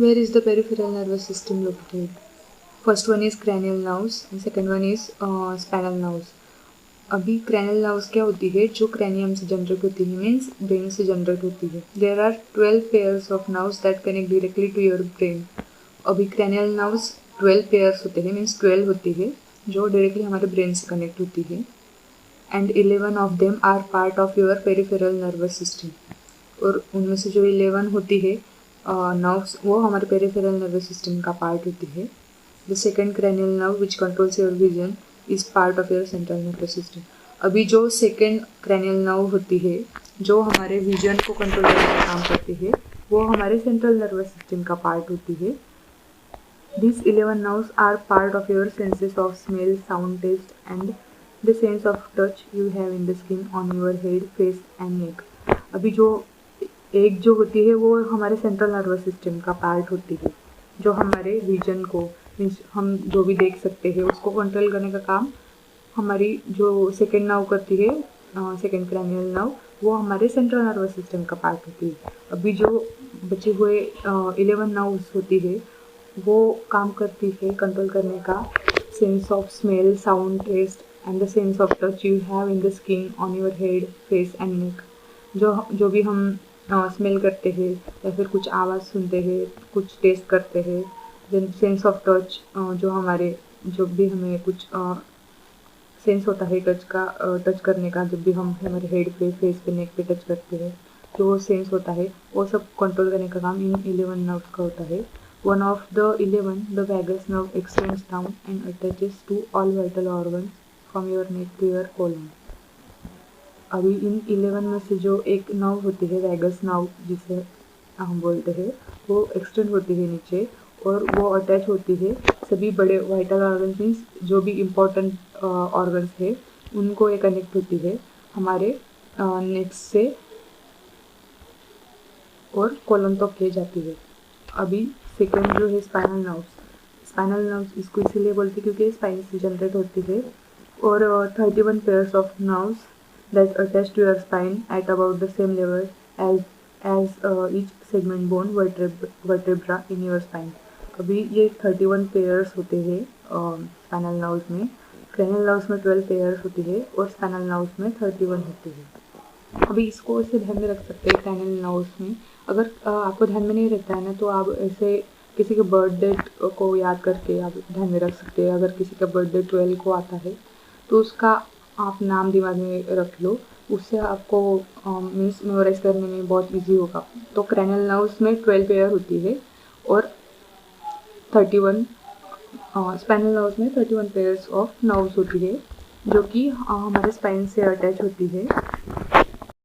Where is the peripheral nervous system located? First one is cranial nerves and second one is spinal nerves. अभी cranial nerves क्या होती है, जो cranium से generate होती है, मीन्स ब्रेन से जनरेट होती है. There are 12 pairs of nerves that connect directly to your brain. अभी cranial nerves 12 pairs होते हैं, मीन्स 12 होती है जो डायरेक्टली हमारे ब्रेन से कनेक्ट होती है. And 11 of them are part of your peripheral nervous system. और उनमें से जो 11 होती है नर्व्स वो हमारे पेरिफेरल नर्वस सिस्टम का पार्ट होती है. The second cranial nerve which controls your vision is part of your central nervous system. अभी जो सेकेंड क्रैनियल नर्व होती है जो हमारे विजन को कंट्रोल करने का काम करती है वो हमारे सेंट्रल नर्वस सिस्टम का पार्ट होती है. These 11 nerves are part of your senses of smell, sound, taste and the sense of touch you have in the skin on your head, face and neck. अभी जो एक जो होती है वो हमारे सेंट्रल नर्वस सिस्टम का पार्ट होती है जो हमारे विजन को, मीन्स हम जो भी देख सकते हैं उसको कंट्रोल करने का काम हमारी जो सेकेंड नर्व करती है, सेकेंड क्रैनियल नर्व, वो हमारे सेंट्रल नर्वस सिस्टम का पार्ट होती है. अभी जो बचे हुए 11 नर्व्स होती है वो काम करती है कंट्रोल करने का sense of smell, sound, taste and the sense of touch you have in the skin on your head, face and neck. जो भी हम स्मेल करते हैं या फिर कुछ आवाज़ सुनते हैं, कुछ टेस्ट करते हैं, देन सेंस ऑफ टच जो हमारे जो भी हमें कुछ सेंस होता है टच करने का, जब भी हम हमारे हेड पे, फेस पे, नेक पे टच करते हैं जो वो सेंस होता है वो सब कंट्रोल करने का काम इन 11 नर्व्स का होता है. One of the 11, the vagus nerve extends down and attaches to all vital organs from your neck to your colon. अभी इन 11 में से जो एक नर्व होती है वैगस नर्व जिसे हम बोलते हैं वो एक्सटेंड होती है नीचे और वो अटैच होती है सभी बड़े वाइटल ऑर्गन्स, मीन्स जो भी इम्पोर्टेंट ऑर्गन्स है उनको ये कनेक्ट होती है हमारे नेक से और कोलन तक किए जाती है. अभी सेकेंड जो है स्पाइनल नर्व्स इसको इसीलिए बोलते हैं क्योंकि स्पाइन से जनरेट होती है. और 31 pairs of nerves that attach to your spine at about the same level as each segment bone vertebra in your spine. अभी ये 31 पेयर्स होते हैं स्पाइनल नर्व्स में. क्रैनियल नर्व्स में 12 पेयर्स होती है और स्पाइनल नर्व्स में 31 होती है. अभी इसको ऐसे ध्यान में रख सकते हैं क्रैनियल नर्व्स में. अगर आपको ध्यान में नहीं रहता है ना तो आप ऐसे किसी के बर्थ डेट को याद करके आप ध्यान में रख सकते हैं. अगर किसी का बर्थडे 12 को आता है तो उसका आप नाम दिमाग में रख लो, उससे आपको मीन्स मेमोराइज करने में बहुत इजी होगा. तो क्रैनियल नर्व्स में 12 पेयर होती है और 31 स्पाइनल नर्व्स में 31 पेयर्स ऑफ नर्व्स होती है जो कि हमारे स्पाइन से अटैच होती है.